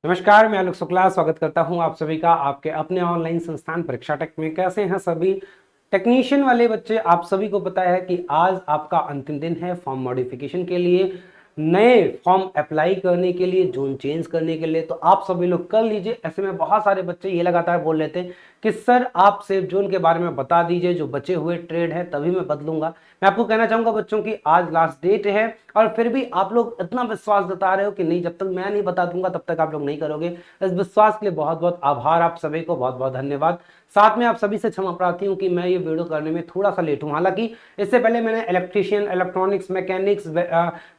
नमस्कार, मैं आलोक शुक्ला स्वागत करता हूं आप सभी का आपके अपने ऑनलाइन संस्थान परीक्षा टेक में। कैसे हैं सभी टेक्नीशियन वाले बच्चे? आप सभी को पता है कि आज आपका अंतिम दिन है फॉर्म मॉडिफिकेशन के लिए, नए फॉर्म अप्लाई करने के लिए, जोन चेंज करने के लिए। तो आप सभी लोग कर लीजिए। ऐसे में बहुत सारे बच्चे ये लगातार बोल लेते हैं कि सर आप सेफ जोन के बारे में बता दीजिए, जो बचे हुए ट्रेड है तभी मैं बदलूंगा। मैं आपको कहना चाहूंगा बच्चों की आज लास्ट डेट है और फिर भी आप लोग इतना विश्वास जता रहे हो कि नहीं, जब तक मैं नहीं बता दूंगा तब तक आप लोग नहीं करोगे। इस विश्वास के लिए बहुत बहुत आभार, आप सभी को बहुत बहुत धन्यवाद। साथ में आप सभी से क्षमा प्रार्थी हूं कि मैं ये वीडियो करने में थोड़ा सा लेट हूं। हालांकि इससे पहले मैंने इलेक्ट्रिशियन, इलेक्ट्रॉनिक्स, मैकेनिक्स,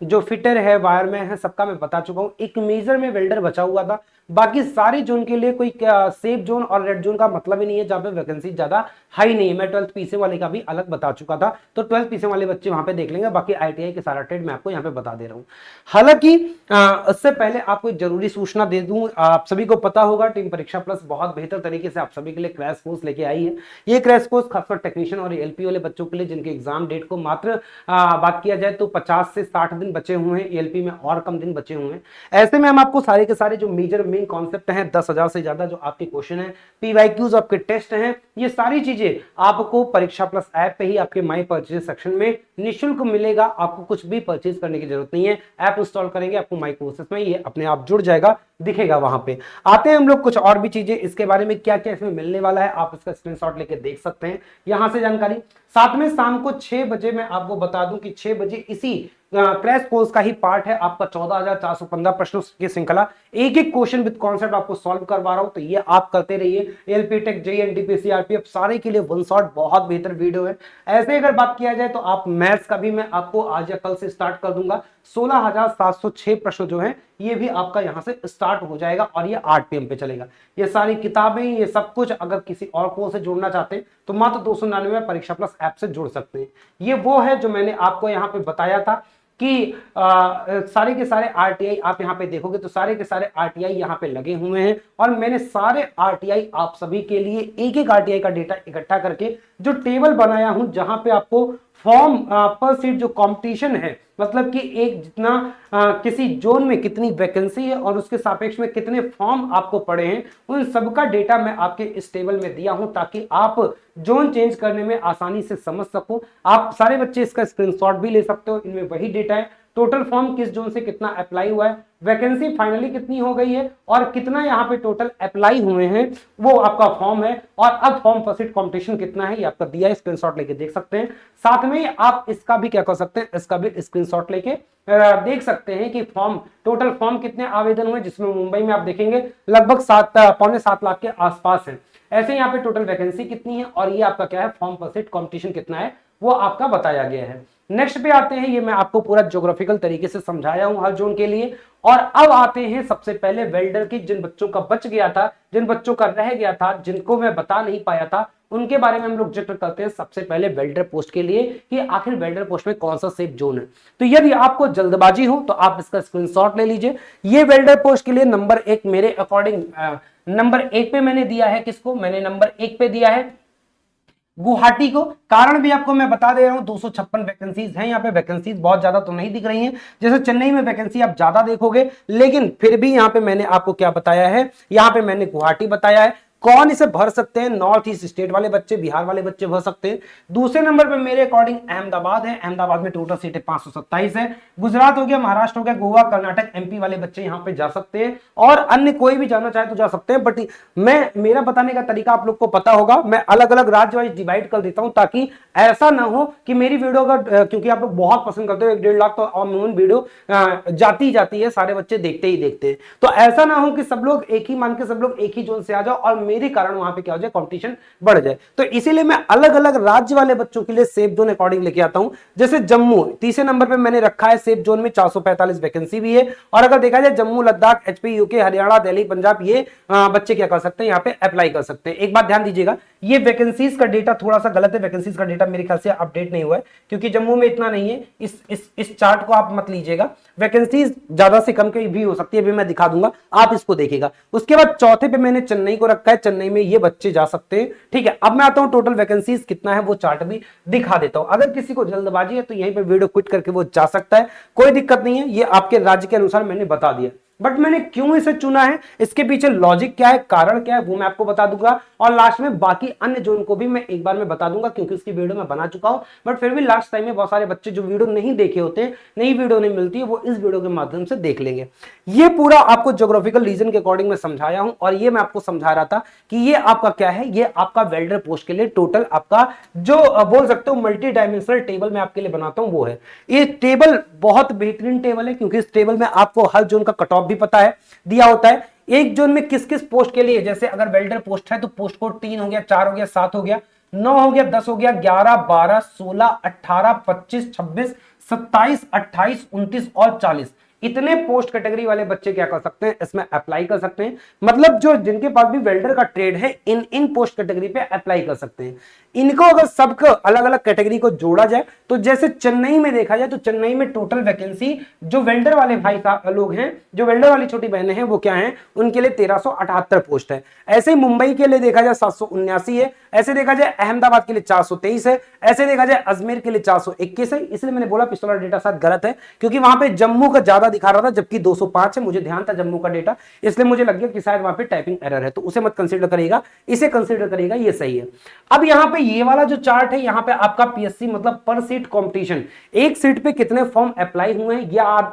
जो फिटर है, वायरमैन है, सबका मैं बता चुका हूं। एक मेजर में वेल्डर बचा हुआ था। बाकी सारे जोन के लिए कोई सेफ जोन और रेड जोन का मतलब ही नहीं है जहां पे वैकेंसी ज्यादा हाई नहीं है। मैं 12th पीसी वाले का भी अलग बता चुका था, तो 12th पीसी वाले बच्चे वहां पे देख लेंगे। बाकी आईटीआई के सारा ट्रेड मैं आपको यहाँ पे बता दे रहा हूँ। हालांकि इससे पहले आपको एक जरूरी सूचना दे दूं, आप सभी को पता होगा टीम परीक्षा प्लस बहुत बेहतर तरीके से आप सभी के लिए क्रैश कोर्स लेके आई है। ये क्रैश कोर्स खासकर टेक्नीशियन और एलपी वाले बच्चों के लिए जिनके एग्जाम डेट को मात्र बात किया जाए तो 50 से 60 दिन बचे हुए हैं, एलपी में और कम दिन बचे हुए हैं। ऐसे में हम आपको सारे के सारे जो मेजर मेन कॉन्सेप्ट हैं, 10,000 से ज्यादा जो आपके क्वेश्चन है, पीवाईक्यूज आपके टेस्ट हैं, ये सारी चीजें आपको परीक्षा प्लस ऐप पे ही आपके माई परचेज सेक्शन में निःशुल्क मिलेगा। आपको कुछ भी परचेज करने की जरूरत नहीं है। ऐप इंस्टॉल करेंगे आपको माई कोर्सेज में ये अपने आप जुड़ जाएगा, दिखेगा वहां पे। आते हैं हम लोग कुछ और भी चीजें इसके बारे में, क्या क्या इसमें मिलने वाला है आप इसका स्क्रीनशॉट लेके देख सकते हैं यहां से जानकारी। साथ में शाम को 6 बजे मैं आपको बता दूं कि 6 बजे इसी क्रैश कोर्स का ही पार्ट है आपका 14,415 प्रश्नों की श्रृंखला। एक एक क्वेश्चन विद कॉन्सेप्ट आपको सॉल्व करवा रहा हूं, तो ये आप करते रहिए। LP tech, JEE, NTPC, RPF सारे के लिए वन शॉट बहुत बेहतर वीडियो है। ऐसे अगर बात किया जाए तो आप मैथ्स का भी मैं आपको आज या कल से स्टार्ट कर दूंगा। 16,706 प्रश्न जो है ये भी आपका यहां से स्टार्ट हो जाएगा और ये 8 PM पे चलेगा। ये सारी किताबें, ये सब कुछ अगर किसी और कोर्स से जुड़ना चाहते हैं तो मात्र 299 परीक्षा प्लस ऐप से जुड़ सकते हैं। ये वो है जो मैंने आपको यहाँ पे बताया था कि सारे के सारे आरटीआई आप यहाँ पे देखोगे तो सारे के सारे आरटीआई यहाँ पे लगे हुए हैं और मैंने सारे आरटीआई आप सभी के लिए एक एक आरटीआई का डेटा इकट्ठा करके जो टेबल बनाया हूं, जहां पे आपको फॉर्म पर सीट जो कंपटीशन है, मतलब कि एक जितना किसी जोन में कितनी वैकेंसी है और उसके सापेक्ष में कितने फॉर्म आपको पड़े हैं, उन सबका डेटा मैं आपके इस टेबल में दिया हूं ताकि आप जोन चेंज करने में आसानी से समझ सको। आप सारे बच्चे इसका स्क्रीनशॉट भी ले सकते हो, इनमें वही डेटा है। टोटल फॉर्म किस जोन से कितना अप्लाई हुआ है, वैकेंसी फाइनली कितनी हो गई है और कितना यहाँ पे टोटल अप्लाई हुए हैं, वो आपका फॉर्म है। और अब फॉर्म पर सीट कंपटीशन कितना है ये आपका दिया है, स्क्रीनशॉट लेके देख सकते हैं। साथ में आप इसका भी क्या कर सकते हैं, इसका भी स्क्रीनशॉट लेके देख सकते हैं कि फॉर्म, टोटल फॉर्म कितने आवेदन हुए, जिसमें मुंबई में आप देखेंगे लगभग 7.75 लाख के आसपास है। ऐसे यहाँ पे टोटल वैकेंसी कितनी है और ये आपका क्या है, फॉर्म पर सीट कंपटीशन कितना है वो आपका बताया गया है। नेक्स्ट पे आते हैं, ये मैं आपको पूरा ज्योग्राफिकल तरीके से समझाया हूं हर जोन के लिए। और अब आते हैं सबसे पहले वेल्डर की, जिन बच्चों का बच गया था, जिन बच्चों का रह गया था, जिनको मैं बता नहीं पाया था, उनके बारे में हम लोग जिक्र करते हैं सबसे पहले वेल्डर पोस्ट के लिए कि आखिर वेल्डर पोस्ट में कौन सा सेफ जोन है। तो यदि आपको जल्दबाजी हो तो आप इसका स्क्रीनशॉट ले लीजिए। ये वेल्डर पोस्ट के लिए नंबर 1 मेरे अकॉर्डिंग नंबर 1 पे मैंने दिया है, किसको मैंने नंबर 1 पे दिया है, गुवाहाटी को। कारण भी आपको मैं बता दे रहा हूं, 256 वैकेंसीज हैं यहाँ पे। वैकेंसीज बहुत ज्यादा तो नहीं दिख रही हैं, जैसे चेन्नई में वैकेंसी आप ज्यादा देखोगे, लेकिन फिर भी यहाँ पे मैंने आपको क्या बताया है, यहाँ पे मैंने गुवाहाटी बताया है। कौन इसे भर सकते हैं, नॉर्थ ईस्ट स्टेट वाले बच्चे, बिहार वाले बच्चे भर सकते हैं। दूसरे नंबर पे मेरे अकॉर्डिंग अहमदाबाद है। अहमदाबाद में टोटल सीटें 527 है। गुजरात हो गया, महाराष्ट्र हो गया, गोवा, कर्नाटक, एमपी वाले बच्चे यहाँ पे जा सकते हैं और अन्य कोई भी जाना चाहे तो जा सकते हैं। बट मैं, मेरा बताने का तरीका आप लोग को पता होगा, मैं अलग अलग राज्य वाइज डिवाइड कर देता हूं ताकि ऐसा ना हो कि मेरी वीडियो का, क्योंकि आप लोग बहुत पसंद करते हो, 1-1.5 लाख तो अमूमन वीडियो जाती है, सारे बच्चे देखते ही देखते हैं। तो ऐसा ना हो कि सब लोग एक ही मान के सब लोग एक ही जोन से आ जाओ और मेरे कारण वहां पे क्या हो जाए, कंपटीशन बढ़ जाए। तो इसीलिए मैं अलग अलग राज्य वाले बच्चों के लिए सेफ जोन अकॉर्डिंग लेके आता हूं। जैसे जम्मू तीसरे नंबर पे मैंने रखा है, सेफ जोन में 445 वैकेंसी भी है। और अगर देखा जाए जम्मू, लद्दाख, एचपी, यूके, हरियाणा, दिल्ली, पंजाब, ये बच्चे क्या कर सकते हैं, यहाँ पे अप्लाई कर सकते हैं। एक बात ध्यान दीजिएगा, ये वैकेंसीज का डेटा थोड़ा सा गलत है। वैकेंसीज का डेटा मेरे ख्याल से अपडेट नहीं हुआ है, क्योंकि जम्मू में इतना नहीं है। इस चार्ट को आप मत लीजिएगा, वैकेंसीज ज्यादा से कम की भी हो सकती है, अभी मैं दिखा दूंगा, आप इसको देखिएगा। उसके बाद चौथे पे मैंने चेन्नई को रखा है, चेन्नई में ये बच्चे जा सकते हैं। ठीक है, अब मैं आता हूं टोटल वैकेंसीज कितना है वो चार्ट भी दिखा देता हूं। अगर किसी को जल्दबाजी है तो यहीं पे वीडियो क्विट करके वो जा सकता है, कोई दिक्कत नहीं है, ये आपके राज्य के अनुसार मैंने बता दिया। बट मैंने क्यों इसे चुना है, इसके पीछे लॉजिक क्या है, कारण क्या है, वो मैं आपको बता दूंगा। और लास्ट में बाकी अन्य जोन को भी मैं एक बार में बता दूंगा, क्योंकि उसकी वीडियो मैं बना चुका हूं। बट फिर भी लास्ट टाइम में बहुत सारे बच्चे जो वीडियो नहीं देखे होते हैं, नई वीडियो नहीं मिलती है, वो इस वीडियो के माध्यम से देख लेंगे। ये पूरा आपको ज्योग्राफिकल रीजन के अकॉर्डिंग मैं समझाया हूं, और ये मैं आपको समझा रहा था कि ये आपका क्या है, ये आपका वेल्डर पोस्ट के लिए टोटल आपका जो बोल सकते हो मल्टी डायमेंशनल टेबल मैं आपके लिए बनाता हूं, वो है। ये टेबल बहुत बेहतरीन टेबल है, क्योंकि इस टेबल में आपको हर जोन का कट ऑफ भी पता है, दिया होता है एक जोन में किस किस पोस्ट के लिए। जैसे अगर वेल्डर पोस्ट है तो पोस्ट कोड 3 हो गया, 4 हो गया, 7 हो गया, 9 हो गया, 10 हो गया, 11, 12, 16, 18, 25, 26, 27, 28, 29 और 40, इतने पोस्ट कैटेगरी वाले बच्चे क्या कर सकते हैं, इसमें अप्लाई कर सकते हैं। मतलब जो जिनके पास भी वेल्डर का ट्रेड है, इन पोस्ट कैटेगरी पे अप्लाई कर सकते हैं। इनको अगर सबको अलग अलग कैटेगरी को जोड़ा जाए तो जैसे चेन्नई में देखा जाए तो चेन्नई में टोटल वैकेंसी जो वेल्डर वाले भाई लोग हैं, जो वेल्डर वाली छोटी बहनें हैं, वो क्या हैं, उनके लिए 1378 पोस्ट है। ऐसे ही मुंबई के लिए देखा जाए 779 है, ऐसे देखा जाए अहमदाबाद के लिए 423 है, ऐसे देखा जाए अजमेर के लिए 421 है। इसलिए मैंने बोला पिछला डेटा शायद गलत है, क्योंकि वहां पे जम्मू का ज्यादा दिखा रहा था, जबकि 205 है। मुझे ध्यान था जम्मू का डेटा, इसलिए मुझे लग गया कि शायद वहां पे टाइपिंग एरर है, तो उसे मत कंसीडर करेगा, इसे कंसीडर करेगा, ये सही है। अब यहां पे ये वाला जो चार्ट है, यहां पे आपका पीएससी मतलब पर सीट कंपटीशन, एक सीट पे कितने फॉर्म अप्लाई हुए हैं,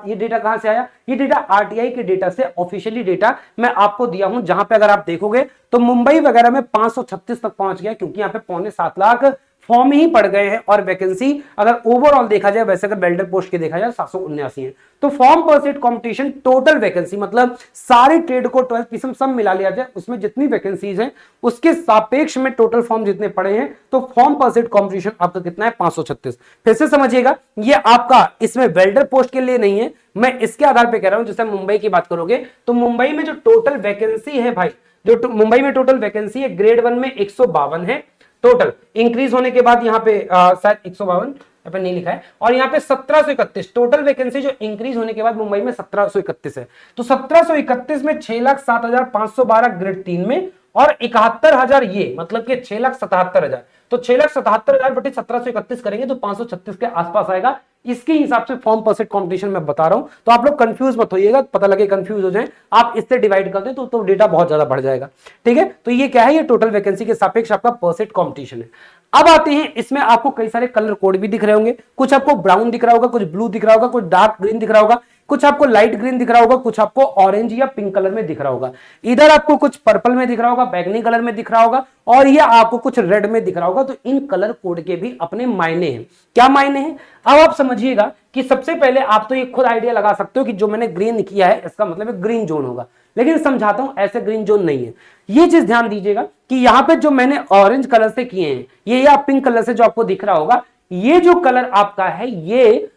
ये डेटा कहां से आया, ये डेटा आरटीआई के डेटा से, ऑफिशियली डेटा मैं आपको दिया हूं, जहां पे अगर आप देखोगे तो मुंबई वगैरह में 536 तक पहुंच गया, क्योंकि यहां पे 6.25 लाख फॉर्म ही पड़ गए हैं। और वैकेंसी अगर ओवरऑल देखा जाए, वैसे अगर वेल्डर पोस्ट के देखा जाए 779 है। तो फॉर्म पर सीट कंपटीशन, टोटल वैकेंसी मतलब सारी ट्रेड को 12 किस्म सब मिला लिया जाए, उसमें जितनी वैकेंसीज हैं उसके सापेक्ष में टोटल फॉर्म जितने पड़े हैं, तो फॉर्म पर सीट कंपटीशन आपका कितना है, 536। फिर से समझिएगा, ये आपका इसमें वेल्डर पोस्ट के लिए नहीं है, मैं इसके आधार पर कह रहा हूं। जैसे मुंबई की बात करोगे तो मुंबई में जो टोटल वैकेंसी है भाई, जो मुंबई में टोटल वैकेंसी है ग्रेड 1 में 152 है टोटल, इंक्रीज होने के बाद यहाँ पे शायद 152 यहाँ पे नहीं लिखा है, और यहाँ पे 1731 टोटल वैकेंसी जो इंक्रीज होने के बाद मुंबई में 1731 है। तो 1731 में 6,07,512 ग्रेड 3 में, और 71,000 ये मतलब कि 6,77,000, तो 6,77,000 बटे 1731 करेंगे तो 536 के आसपास आएगा। इसके हिसाब से फॉर्म पर सीट कंपटीशन में बता रहा हूं, तो आप लोग कंफ्यूज मत होइएगा, पता लगे कंफ्यूज हो जाए, आप इससे डिवाइड कर दें तो डेटा बहुत ज्यादा बढ़ जाएगा। ठीक है, तो ये क्या है, ये टोटल वैकेंसी के सापेक्ष आपका पर सीट कंपटीशन है। अब आते हैं, इसमें आपको कई सारे कलर कोड भी दिख रहे होंगे, कुछ आपको ब्राउन दिख रहा होगा, कुछ ब्लू दिख रहा होगा, कुछ डार्क ग्रीन दिख रहा होगा, कुछ आपको लाइट ग्रीन दिख रहा होगा, कुछ आपको ऑरेंज या पिंक कलर में दिख रहा होगा, इधर आपको कुछ पर्पल में दिख रहा होगा, बैगनी कलर में दिख रहा होगा, और ये आपको कुछ रेड में दिख रहा होगा। तो इन कलर कोड के भी अपने मायने हैं। क्या मायने हैं, अब आप समझिएगा कि सबसे पहले आप तो ये खुद आइडिया लगा सकते हो कि जो मैंने ग्रीन किया है इसका मतलब ग्रीन जोन होगा, लेकिन समझाता हूं ऐसे ग्रीन जोन नहीं है। ये चीज ध्यान दीजिएगा कि यहां पे जो मैंने ऑरेंज कलर से किए हैं, ये या पिंक कलर से जो आपको दिख रहा होगा, ये जो कलर आपका है, ये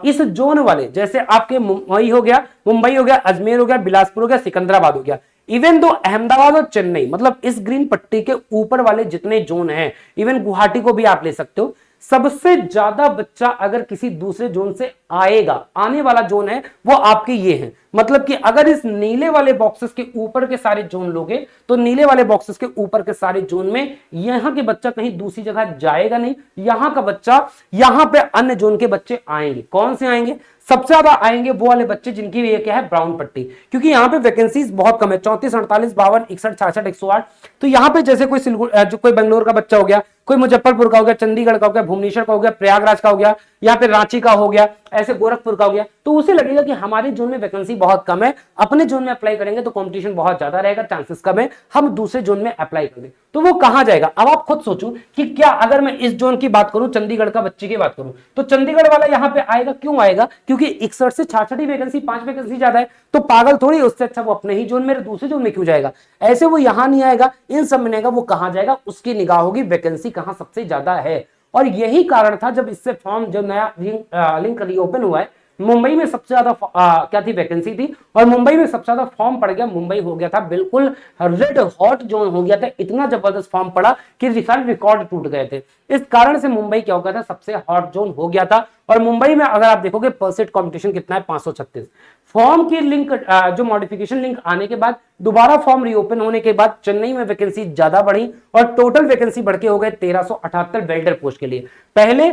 इस जोन वाले, जैसे आपके मुंबई हो गया, अजमेर हो गया, बिलासपुर हो गया, सिकंदराबाद हो गया, इवन दो अहमदाबाद और चेन्नई, मतलब इस ग्रीन पट्टी के ऊपर वाले जितने जोन हैं, इवन गुवाहाटी को भी आप ले सकते हो, सबसे ज्यादा बच्चा अगर किसी दूसरे जोन से आएगा, आने वाला जोन है वो आपके ये हैं। मतलब कि अगर इस नीले वाले बॉक्सेस के ऊपर के सारे जोन लोगे, तो नीले वाले बॉक्सेस के ऊपर के सारे जोन में यहां के बच्चा कहीं दूसरी जगह जाएगा नहीं, यहां का बच्चा, यहां पे अन्य जोन के बच्चे आएंगे। कौन से आएंगे, सबसे ज्यादा आएंगे वो वाले बच्चे जिनकी ये क्या है, ब्राउन पट्टी, क्योंकि यहाँ पे वैकेंसीज बहुत कम है, 34, 48, 52, 61, 66, 108। तो यहाँ पे जैसे कोई जो कोई बेंगलोर का बच्चा हो गया, कोई मुजफ्फरपुर का हो गया, चंडीगढ़ का हो गया, भुवनेश्वर का हो गया, प्रयागराज का हो गया, यहाँ पे रांची का हो गया, ऐसे गोरखपुर का हो गया, तो उसे लगेगा कि हमारे जोन में वैकेंसी बहुत कम है, अपने जोन में अप्लाई करेंगे तो कंपटीशन बहुत ज्यादा रहेगा, चांसेस कम है, हम दूसरे जोन में अप्लाई कर दें, तो वो कहां जाएगा। अब आप खुद सोचो कि क्या अगर मैं इस जोन की बात करूं, चंडीगढ़ का बच्चे की बात करूं, तो चंडीगढ़ वाला यहां पे आएगा, क्यों आएगा, क्योंकि 61 से 66 ही वैकेंसी, 5 वैकेंसी ज्यादा है, तो पागल थोड़ी, उससे अच्छा वो अपने ही जोन में दूसरे जोन में क्यों जाएगा। ऐसे वो यहां नहीं आएगा, इन सब में आएगा, वो कहां जाएगा, उसकी निगाह होगी वैकेंसी कहां सबसे ज्यादा है। और यही कारण था जब इससे फॉर्म, जो नया लिंक रीओपन हुआ है, मुंबई में सबसे ज्यादा क्या थी, वैकेंसी थी, और मुंबई में सबसे ज्यादा फॉर्म पड़ गया, मुंबई हो गया था बिल्कुल रेड हॉट जोन हो गया था, इतना जबरदस्त फॉर्म पड़ा कि रिकॉर्ड टूट गए थे। इस कारण से मुंबई क्या हो गया था, सबसे हॉट जोन हो गया था। और मुंबई में अगर आप देखोगे परसेंट कंपटीशन कितना है, 536। फॉर्म की लिंक, जो मॉडिफिकेशन लिंक आने के बाद, दोबारा फॉर्म रीओपन होने के बाद चेन्नई में वैकेंसी ज्यादा बढ़ी, और टोटल वैकेंसी बढ़ के हो गए 1378 वेल्डर पोस्ट के लिए पहले,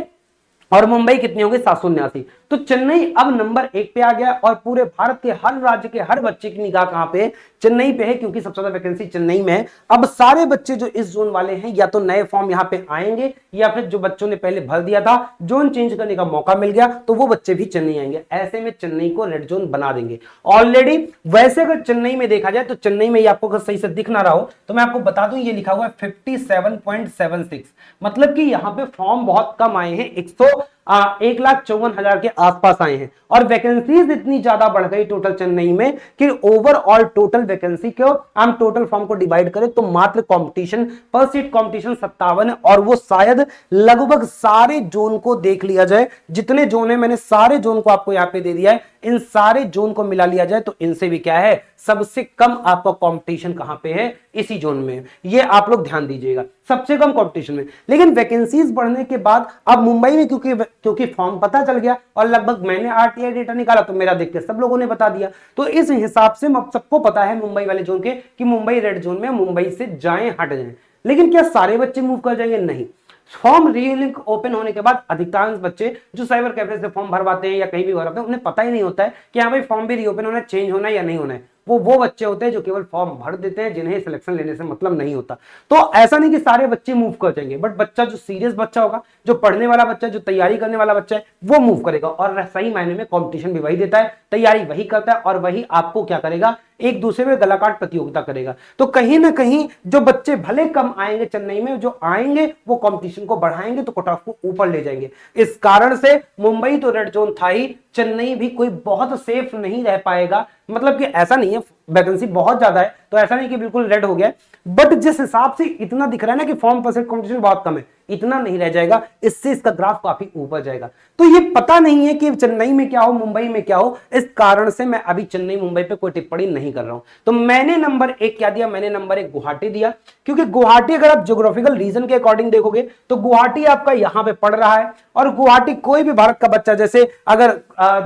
और मुंबई कितनी होगी, 779। तो चेन्नई अब नंबर 1 पे आ गया और पूरे भारत के हर राज्य के हर बच्चे की निगाह कहां पे है? चेन्नई पे है, क्योंकि सबसे ज्यादा वैकेंसी चेन्नई में है। अब सारे बच्चे जो इस जोन वाले हैं या तो नए फॉर्म यहां पे आएंगे या फिर जो बच्चों ने पहले भर दिया था, जोन चेंज करने का मौका मिल गया तो वो बच्चे भी चेन्नई आएंगे। ऐसे में चेन्नई को रेड जोन बना देंगे ऑलरेडी। वैसे अगर चेन्नई में देखा जाए तो चेन्नई में आपको अगर सही से दिख ना रहा हो तो मैं आपको बता दूं, ये लिखा हुआ है 57.76, मतलब कि यहां पे फॉर्म बहुत कम आए हैं, 1,54,000 के आसपास आए हैं और वैकेंसीज इतनी ज्यादा बढ़ गई टोटल चेन्नई में कि ओवरऑल टोटल वैकेंसी को हम टोटल फॉर्म को डिवाइड करें तो मात्र कंपटीशन पर सीट कंपटीशन 57 है और वो शायद लगभग सारे जोन को देख लिया जाए, जितने जोन है मैंने सारे जोन को आपको यहां पे दे दिया है, इन सारे जोन को मिला लिया जाए तो इनसे भी क्या है, सबसे कम आपका कंपटीशन कहां पे है, इसी जोन में। ये आप लोग ध्यान दीजिएगा, सबसे कम कंपटीशन में। लेकिन वैकेंसीज बढ़ने के बाद अब मुंबई में क्योंकि फॉर्म पता चल गया और लगभग मैंने आरटीआई डेटा निकाला तो मेरा देख के सब लोगों ने बता दिया, तो इस हिसाब से अब सबको पता है मुंबई वाले जोन के कि मुंबई रेड जोन में, मुंबई से जाएं हट जाएं। लेकिन क्या सारे बच्चे मूव कर जाएंगे? नहीं। फॉर्म रीलिंक ओपन होने के बाद अधिकांश बच्चे जो साइबर कैफे से फॉर्म भरवाते हैं या कहीं भी भरवाते हैं, उन्हें पता ही नहीं होता है कि हाँ भाई फॉर्म भी रीओपन होना है, चेंज होना है या नहीं होना है। वो बच्चे होते हैं जो केवल फॉर्म भर देते हैं, जिन्हें सिलेक्शन लेने से मतलब नहीं होता। तो ऐसा नहीं कि सारे बच्चे मूव कर जाएंगे, बट बच्चा जो सीरियस बच्चा होगा, जो पढ़ने वाला बच्चा है, जो तैयारी करने वाला बच्चा है, वो मूव करेगा। और सही मायने में कंपटीशन भी वही देता है, तैयारी वही करता है और वही आपको क्या करेगा, एक दूसरे में गलाकाट प्रतियोगिता करेगा। तो कहीं ना कहीं जो बच्चे भले कम आएंगे चेन्नई में, जो आएंगे वो कंपटीशन को बढ़ाएंगे तो कट ऑफ को ऊपर ले जाएंगे। इस कारण से मुंबई तो रेड जोन था ही, चेन्नई भी कोई बहुत सेफ नहीं रह पाएगा। मतलब कि ऐसा नहीं है, वैकेंसी बहुत ज्यादा है तो ऐसा नहीं कि बिल्कुल रेड हो गया, बट जिस हिसाब से इतना दिख रहा है ना कि फॉर्म परसेंट कंपटीशन बहुत कम है, इतना नहीं रह जाएगा, इससे इसका ग्राफ काफी ऊपर जाएगा। तो ये पता नहीं है कि चेन्नई में क्या हो, मुंबई में क्या हो, इस कारण से मैं अभी चेन्नई मुंबई पे कोई टिप्पणी नहीं कर रहा हूं। तो मैंने नंबर 1 क्या दिया, मैंने नंबर 1 गुवाहाटी दिया, क्योंकि गुवाहाटी अगर आप ज्योग्राफिकल रीजन के अकॉर्डिंग देखोगे तो गुवाहाटी आपका यहां पे पड़ रहा है और गुवाहाटी कोई भी भारत का बच्चा, जैसे अगर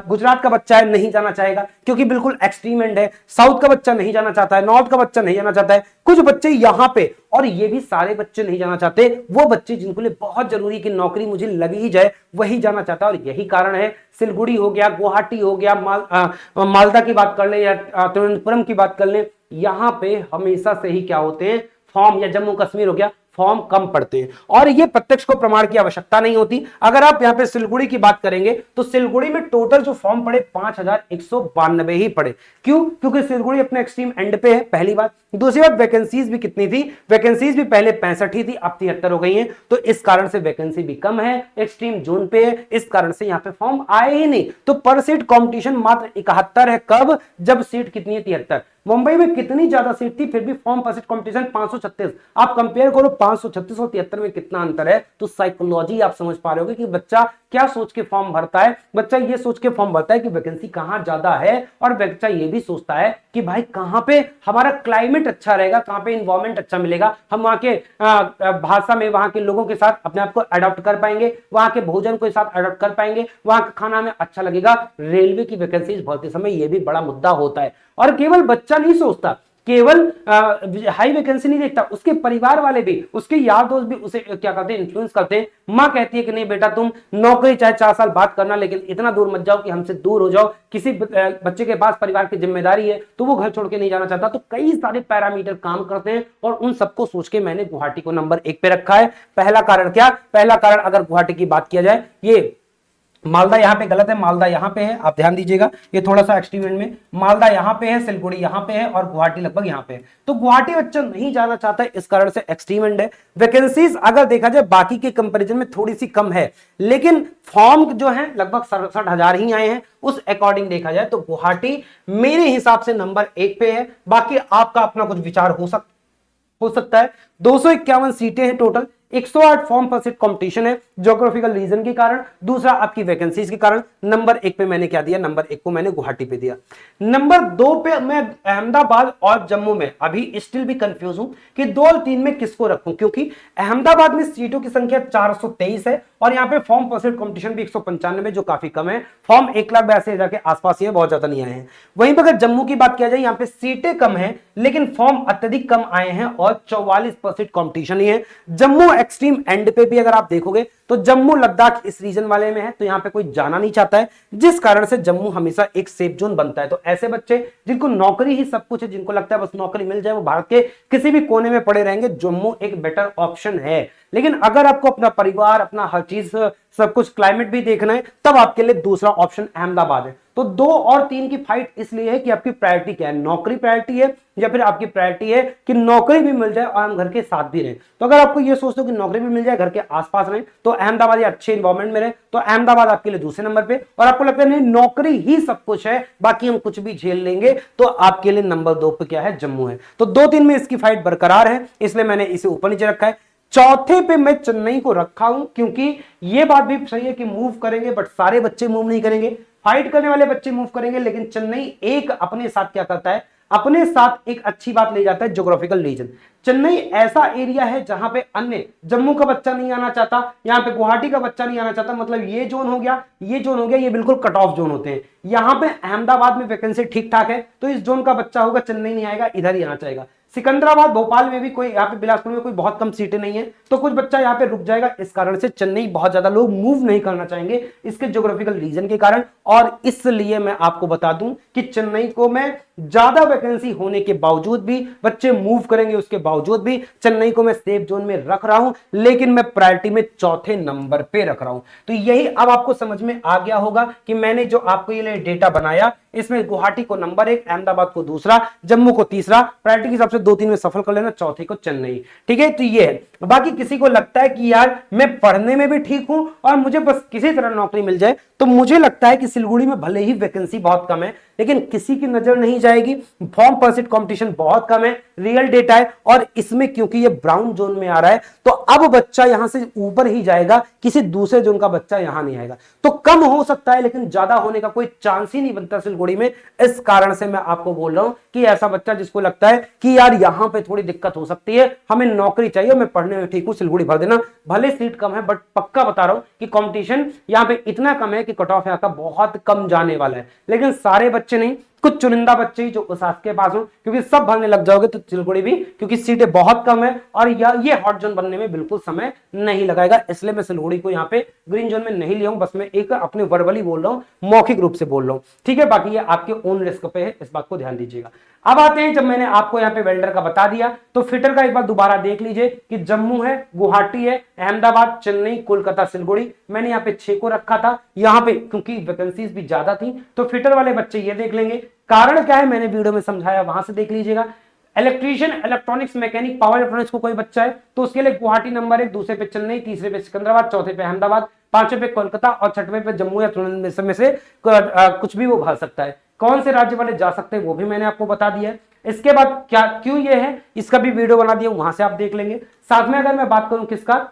गुजरात का बच्चा है नहीं जाना चाहेगा क्योंकि बिल्कुल एक्सट्रीम एंड है, साउथ का बच्चा नहीं जाना चाहता है, नॉर्थ का बच्चा नहीं जाना चाहता है, कुछ बच्चे यहां पे, और ये भी सारे बच्चे नहीं जाना चाहते, वो बच्चे जिनको लिए बहुत जरूरी कि नौकरी मुझे लगी ही जाए वही जाना चाहता है। और यही कारण है, सिलगुड़ी हो गया, गुवाहाटी हो गया, मालदा की बात कर ले या तिरुवनंतपुरम की बात कर ले, यहां पे हमेशा से ही क्या होते हैं फॉर्म, या जम्मू कश्मीर हो गया, फॉर्म कम पड़ते हैं। और ये प्रत्यक्ष को प्रमाण की आवश्यकता नहीं होती। अगर आप यहां पे सिलगुड़ी की बात करेंगे तो सिलगुड़ी में टोटल जो फॉर्म पड़े 5,192 ही पड़े। क्यों? क्योंकि सिलगुड़ी अपने एक्सट्रीम एंड पे है, पहली बात। दूसरी बात, वैकेंसीज भी कितनी थी, वैकेंसीज भी पहले 65 ही थी, अब 73 हो गई हैं, तो इस कारण से वैकेंसी भी कम है, एक्सट्रीम जोन पे है, इस कारण से यहां पे फॉर्म आए ही नहीं। तो पर सीट कंपटीशन मात्र 71 है। कब? जब सीट कितनी है, 73। मुंबई में कितनी ज्यादा सीट थी, फिर भी फॉर्म पर सीट कंपटीशन 536। आप कंपेयर करो 536 और 73 में कितना अंतर है, तो साइकोलॉजी आप समझ पा रहे हो कि बच्चा क्या सोच के फॉर्म भरता है। बच्चा ये सोच के फॉर्म भरता है कि वैकेंसी कहां ज्यादा है, और बच्चा ये भी सोचता है कि भाई कहां पे हमारा क्लाइमेट अच्छा रहेगा, कहां पे इन्वायरमेंट अच्छा मिलेगा, हम वहां के भाषा में वहां के लोगों के साथ अपने आप को अडॉप्ट कर पाएंगे, वहां के भोजन के साथ अडॉप्ट कर पाएंगे, वहां का खाना हमें अच्छा लगेगा। रेलवे की वैकेंसी भरते समय यह भी बड़ा मुद्दा होता है। और केवल बच्चा नहीं सोचता, केवल हाई वैकेंसी नहीं देखता, उसके परिवार वाले भी, उसके यार दोस्त भी उसे क्या करते हैं, इन्फ्लुएंस करते हैं। मां कहती है कि नहीं बेटा तुम नौकरी चाहे 4 साल बाद करना, लेकिन इतना दूर मत जाओ कि हमसे दूर हो जाओ। किसी बच्चे के पास परिवार की जिम्मेदारी है तो वो घर छोड़ के नहीं जाना चाहता। तो कई सारे पैरामीटर काम करते हैं और उन सबको सोच के मैंने गुवाहाटी को नंबर 1 पे रखा है। पहला कारण क्या? पहला कारण अगर गुवाहाटी की बात किया जाए, ये मालदा यहां पे गलत है, मालदा यहां पे है, आप ध्यान दीजिएगा, ये थोड़ा सा एक्सट्रीम एंड में, मालदा यहां पे है, सिलगुड़ी यहां पे है और गुवाहाटी लगभग यहां पे है। तो गुवाहाटी बच्चा नहीं जाना चाहता है, इस कारण से एक्सट्रीम एंड है। वैकेंसीज अगर देखा जाए बाकी के कंपैरिजन में थोड़ी सी कम है, लेकिन फॉर्म जो है लगभग 67,000 ही आए हैं। उस अकॉर्डिंग देखा जाए तो गुवाहाटी मेरे हिसाब से नंबर 1 पे है। बाकी आपका अपना कुछ विचार हो सकता है। 251 सीटें हैं टोटल, 108 फॉर्म पर सीट कंपटीशन है, ज्योग्राफिकल रीजन के कारण, दूसरा आपकी वैकेंसीज के कारण। नंबर 1 पे मैंने क्या दिया, नंबर 1 को मैंने गुवाहाटी पे दिया। नंबर 2 पे मैं अहमदाबाद और जम्मू में अभी स्टिल भी कंफ्यूज हूं कि 2 और 3 में किसको रखूं, क्योंकि अहमदाबाद में सीटों की संख्या 423 है और यहां पे फॉर्म पर सीट कंपटीशन भी 195, जो काफी कम है। फॉर्म 1,82,000 के आसपास ही है, बहुत ज्यादा नहीं आए हैं। वहीं पर अगर जम्मू की बात किया जाए, यहां पे सीटें कम है लेकिन फॉर्म अत्यधिक कम आए हैं और 44% कंपटीशन ही है। जम्मू एक्सट्रीम एंड पे भी अगर आप देखोगे तो जम्मू लद्दाख इस रीजन वाले में है, तो यहाँ पे कोई जाना नहीं चाहता है, जिस कारण से जम्मू हमेशा एक सेफ जोन बनता है। तो ऐसे बच्चे जिनको नौकरी ही सब कुछ है, जिनको लगता है बस नौकरी मिल जाए, वो भारत के किसी भी कोने में पड़े रहेंगे, जम्मू एक बेटर ऑप्शन है। लेकिन अगर आपको अपना परिवार, अपना हर चीज, सब कुछ क्लाइमेट भी देखना है, तब आपके लिए दूसरा ऑप्शन अहमदाबाद है। तो 2 और 3 की फाइट इसलिए है कि आपकी प्रायोरिटी क्या है, नौकरी प्रायोरिटी है या फिर आपकी प्रायोरिटी है कि नौकरी भी मिल जाए और हम घर के साथ भी रहें। तो अगर आपको ये सोचते हो कि नौकरी भी मिल जाए, घर के आसपास रहें, तो अहमदाबाद या अच्छे इन्वायरमेंट में रहे, तो अहमदाबाद आपके लिए दूसरे नंबर पे। और आपको लगता है नहीं नौकरी ही सब कुछ है, बाकी हम कुछ भी झेल लेंगे, तो आपके लिए नंबर 2 पे क्या है, जम्मू है। तो 2-3 में इसकी फाइट बरकरार है, इसलिए मैंने इसे ऊपर नीचे रखा है। चौथे पे मैं चेन्नई को रखा हूं, क्योंकि यह बात भी सही है कि मूव करेंगे, बट सारे बच्चे मूव नहीं करेंगे, फाइट करने वाले बच्चे मूव करेंगे। लेकिन चेन्नई एक अपने साथ क्या करता है, अपने साथ एक अच्छी बात ले जाता है, ज्योग्राफिकल रीजन। चेन्नई ऐसा एरिया है जहां पे अन्य जम्मू का बच्चा नहीं आना चाहता, यहां पे गुवाहाटी का बच्चा नहीं आना चाहता, मतलब ये जोन हो गया, ये जोन हो गया, ये बिल्कुल कट ऑफ जोन होते हैं। यहां पे अहमदाबाद में वैकेंसी ठीक ठाक है, तो इस जोन का बच्चा होगा, चेन्नई नहीं आएगा, इधर ही आना चाहेगा। सिकंदराबाद, भोपाल में भी कोई, यहाँ पे बिलासपुर में कोई बहुत कम सीटें नहीं है, तो कुछ बच्चा यहाँ पे रुक जाएगा। इस कारण से चेन्नई बहुत ज्यादा लोग मूव नहीं करना चाहेंगे, इसके ज्योग्राफिकल रीजन के कारण। और इसलिए मैं आपको बता दूं कि चेन्नई को मैं ज्यादा वैकेंसी होने के बावजूद भी, बच्चे मूव करेंगे उसके बावजूद भी, चेन्नई को मैं सेफ जोन में रख रहा हूं, लेकिन मैं प्रायोरिटी में चौथे नंबर पे रख रहा हूं। तो यही अब आपको समझ में आ गया होगा कि मैंने जो आपको ये डेटा बनाया, इसमें गुवाहाटी को नंबर 1, अहमदाबाद को दूसरा, जम्मू को तीसरा, प्रायोरिटी के हिसाब से 2-3 में सफल कर लेना, चौथे को चेन्नई। ठीक है, तो ये है। बाकी किसी को लगता है कि यार मैं पढ़ने में भी ठीक हूं और मुझे बस किसी तरह नौकरी मिल जाए, तो मुझे लगता है कि सिलगुड़ी में भले ही वैकेंसी बहुत कम है, लेकिन किसी की नजर नहीं जाएगी, फॉर्म पर सीट कंपटीशन बहुत कम है, रियल डेटा है, और इसमें क्योंकि ये ब्राउन जोन में आ रहा है, तो अब बच्चा यहां से ऊपर ही जाएगा, किसी दूसरे जोन का बच्चा यहां नहीं आएगा। तो कम हो सकता है, लेकिन ज्यादा होने का कोई चांस ही नहीं बनता सिलगुड़ी में। इस कारण से मैं आपको बोल रहा हूं कि ऐसा बच्चा जिसको लगता है कि यार यहां पे थोड़ी दिक्कत हो सकती है, हमें नौकरी चाहिए, मैं पढ़ने में ठीक हूं, सिलगुड़ी भर देना। भले सीट कम है, बट पक्का बता रहा हूं कि कंपटीशन यहां पे इतना कम है कि कट ऑफ यहां का बहुत कम जाने वाला है। लेकिन सारे बच्चे नहीं, कुछ चुनिंदा बच्चे ही जो उस के पास हो, क्योंकि सब भरने लग जाओगे तो सिलगुड़ी भी, क्योंकि सीटें बहुत कम है और ये हॉट जोन बनने में बिल्कुल समय नहीं लगाएगा, इसलिए मैं सिलगुड़ी को यहाँ पे ग्रीन जोन में नहीं लिया हूं। बस मैं एक अपने वर्बली बोल रहा हूं, मौखिक रूप से बोल रहा हूं। ठीक है, बाकी ये आपके ओन रिस्क पे है, इस बात को ध्यान दीजिएगा। अब आते हैं, जब मैंने आपको यहाँ पे वेल्डर का बता दिया, तो फिटर का एक बार दोबारा देख लीजिए कि जम्मू है, गुवाहाटी है, अहमदाबाद, चेन्नई, कोलकाता, सिलगुड़ी। मैंने यहाँ पे 6 को रखा था, यहाँ पे क्योंकि वैकेंसीज भी ज्यादा थी, तो फिटर वाले बच्चे ये देख लेंगे। कारण क्या है मैंने वीडियो में समझाया, वहां से देख लीजिएगा। Electrician, electronics, mechanic, power electronics को कोई बच्चा है, तो उसके लिए गुवाहाटी नंबर 1, दूसरे पे चेन्नई, तीसरे पे सिकंदराबाद, चौथे पे अहमदाबाद, पांचवें पे कोलकाता और छठवें पे जम्मू या तुरंत में से कुछ भी वो भर सकता है। कौन से राज्य वाले जा सकते हैं वो भी मैंने आपको बता दिया है। इसके बाद क्या क्यों ये है, इसका भी वीडियो बना दिया, वहां से आप देख लेंगे। साथ में अगर मैं बात करूं किसका,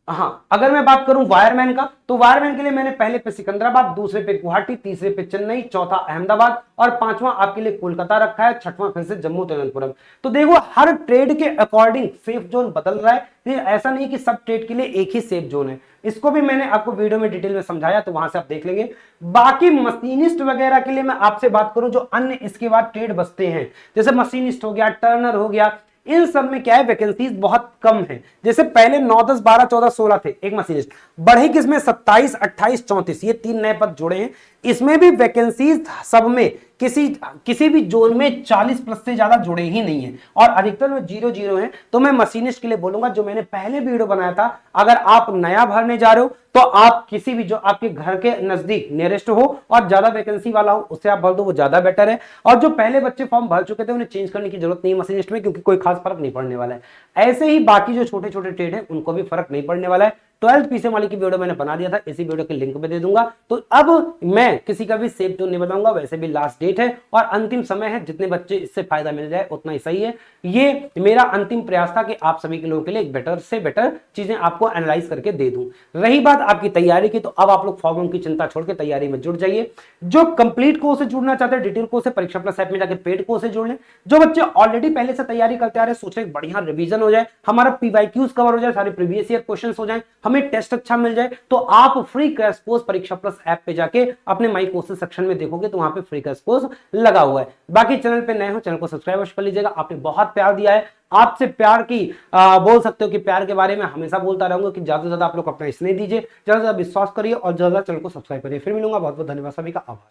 हाँ, अगर मैं बात करूं वायरमैन का, तो वायरमैन के लिए मैंने पहले पे सिकंदराबाद, दूसरे पे गुवाहाटी, तीसरे पे चेन्नई, चौथा अहमदाबाद और पांचवा आपके लिए कोलकाता रखा है, छठवां फिर से जम्मू तिरुवनंतपुरम। तो देखो हर ट्रेड के अकॉर्डिंग सेफ जोन बदल रहा है, ऐसा नहीं कि सब ट्रेड के लिए एक ही सेफ जोन है। इसको भी मैंने आपको वीडियो में डिटेल में समझाया, तो वहां से आप देख लेंगे। बाकी मशीनिस्ट वगैरह के लिए मैं आपसे बात करूं, जो अन्य इसके बाद ट्रेड बचते हैं, जैसे मशीनिस्ट हो गया, टर्नर हो गया, इन सब में क्या है वैकेंसीज बहुत कम है। जैसे पहले 9, 10, 12, 14, 16 थे एक मशीनिस्ट, बढ़े किसमें 27, 28, 34, ये 3 नए पद जुड़े हैं। इसमें भी वैकेंसीज सब में किसी भी जोन में 40 प्लस से ज्यादा जुड़े ही नहीं है, और अधिकतर में 0-0 है। तो मैं मशीनिस्ट के लिए बोलूंगा, जो मैंने पहले वीडियो बनाया था, अगर आप नया भरने जा रहे हो तो आप किसी भी जो आपके घर के नजदीक नियरेस्ट हो और ज्यादा वैकेंसी वाला हो उससे आप भर दो, वो ज्यादा बेटर है। और जो पहले बच्चे फॉर्म भर चुके थे उन्हें चेंज करने की जरूरत नहीं है मशीनिस्ट में, क्योंकि कोई खास फर्क नहीं पड़ने वाला है। ऐसे ही बाकी जो छोटे छोटे ट्रेड है उनको भी फर्क नहीं पड़ने वाला है। 12th पीसीएम वाली की वीडियो मैंने बना दिया था, इसी वीडियो के लिंक पे दे दूंगा। तो अब मैं किसी का भी सेफ जोन नहीं बताऊंगा, वैसे भी लास्ट डेट है और अंतिम समय है, जितने बच्चे इससे फायदा मिल जाए उतना ही सही है। ये मेरा अंतिम प्रयास था कि आप सभी के लोगों के लिए एक बेटर से बेटर चीजें आपको एनालाइज करके दे दूं। रही बात आपकी तैयारी की, तो अब आप लोग फॉर्म की चिंता छोड़ के तैयारी में जुड़ जाइए। जो कंप्लीट कोर्स से जुड़ना चाहते हैं, डिटेल कोर्स से, परीक्षा प्लस ऐप में जाकर पेड कोर्स से जुड़ लें। जो बच्चे ऑलरेडी पहले से तैयारी करते आ रहे, सोच रहे बढ़िया रिवीजन हो जाए, हमारा पीवाईक्यूज कवर हो जाए, सारे प्रीवियस ईयर क्वेश्चन हो जाए, हमें टेस्ट अच्छा मिल जाए, तो आप फ्री क्रैश कोर्स परीक्षा प्लस ऐप पे जाके अपने माई कोर्सेज सेक्शन में देखोगे तो वहां पे फ्री क्रैश कोर्स लगा हुआ है। बाकी चैनल पे नए हो, चैनल को सब्सक्राइब कर लीजिएगा। आपने बहुत प्यार दिया है, आपसे प्यार की बोल सकते हो कि प्यार के बारे में हमेशा बोलता रहूंगा कि ज्यादा से ज्यादा आप लोग अपना स्नेह दीजिए, ज्यादा से ज्यादा विश्वास करिए और ज्यादा चैनल को सब्सक्राइब करिए। फिर मिलूंगा, बहुत बहुत धन्यवाद, सभी का आभार।